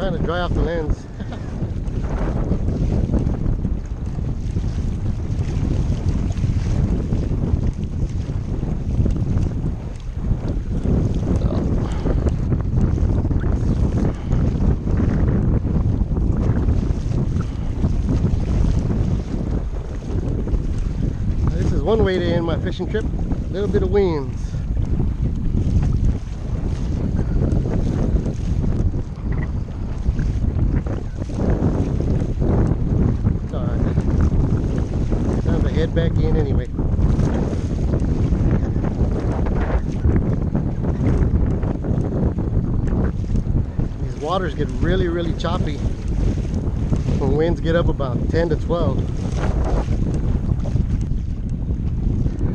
Trying to dry off the lens. This is one way to end my fishing trip. A little bit of winds. Head back in anyway. These waters get really choppy when winds get up about 10 to 12.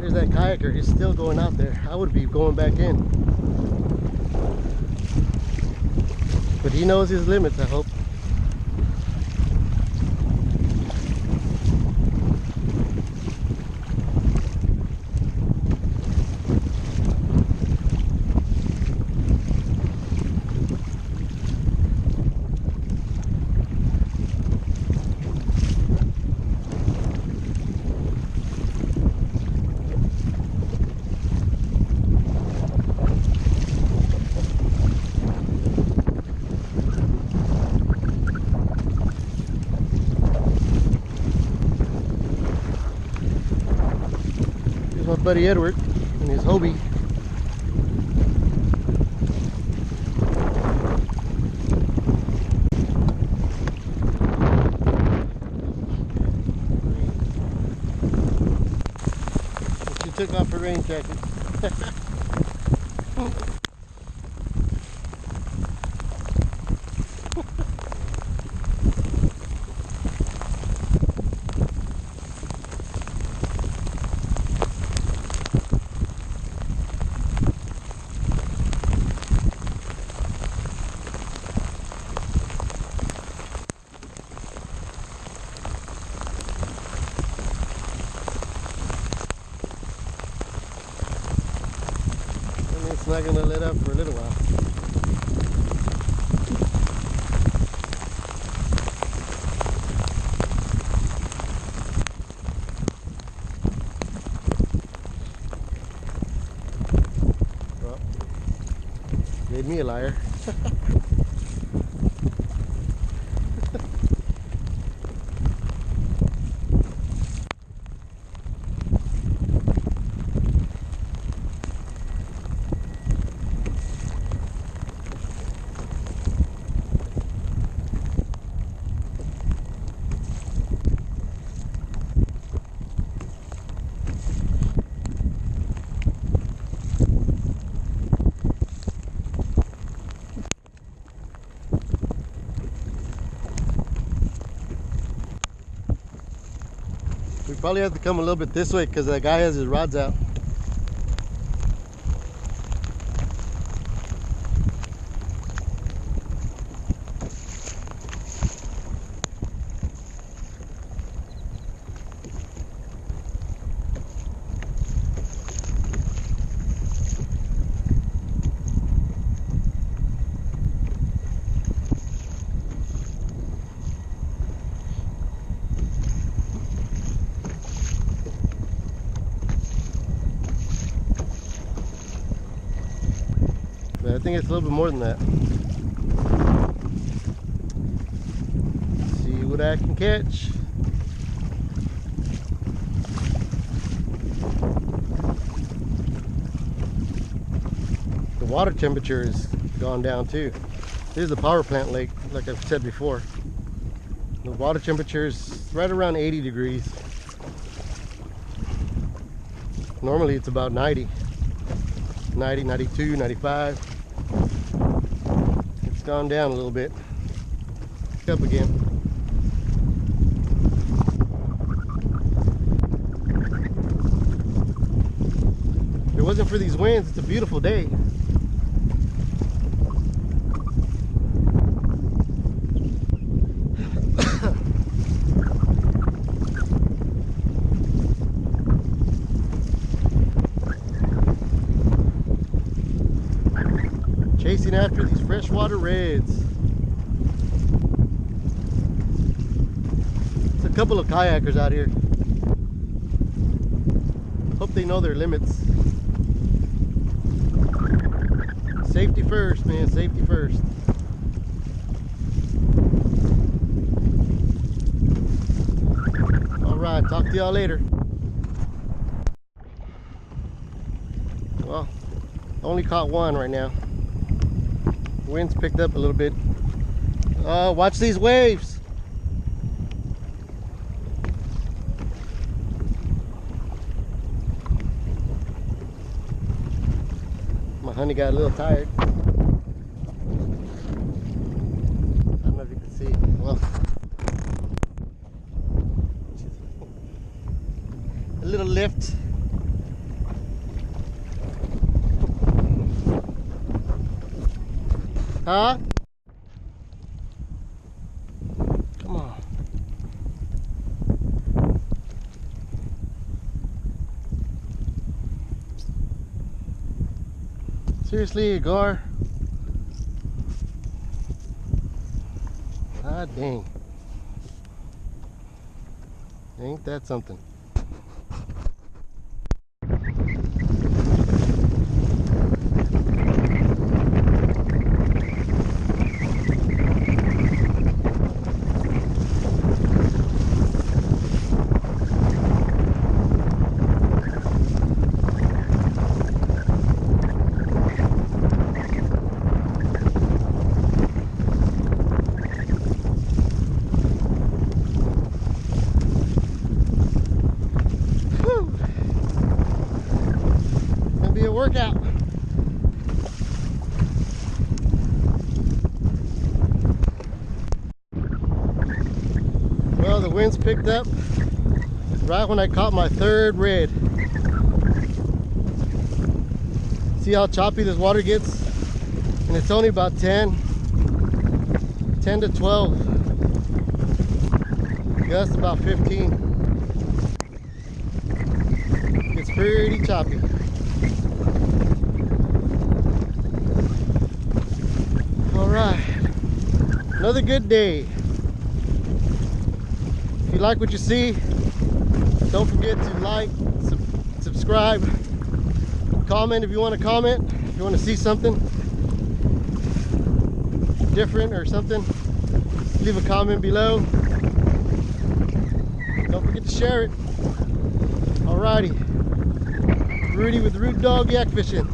There's that kayaker, he's still going out there. I would be going back in. But he knows his limits, I hope. My buddy Edward and his Hobie. She took off her rain jacket. It's not going to let up for a little while. Well, made me a liar. We probably have to come a little bit this way because that guy has his rods out. I think it's a little bit more than that. Let's see what I can catch. The water temperature has gone down too. This is the power plant lake, like I've said before. The water temperature is right around 80 degrees. Normally it's about 90, 92, 95. It's gone down a little bit. Up again. If it wasn't for these winds, it's a beautiful day. Chasing after these freshwater reds. There's a couple of kayakers out here. Hope they know their limits. Safety first, man, safety first. Alright, talk to y'all later. Well, only caught one right now. Wind's picked up a little bit. Oh, watch these waves. My honey got a little tired. I don't know if you can see. Well, a little lift. Huh? Come on. Seriously, Agar? Ah, dang. Ain't that something? Workout. Well, the wind's picked up right when I caught my third red. See how choppy this water gets? And it's only about 10 to 12. Gust about 15. It's pretty choppy. Alright, another good day. If you like what you see, don't forget to like, subscribe, comment if you want to comment, if you want to see something different or something, leave a comment below. Don't forget to share it. Alrighty, Rudy with Root Dog Yak Fishing.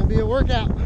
Be a workout.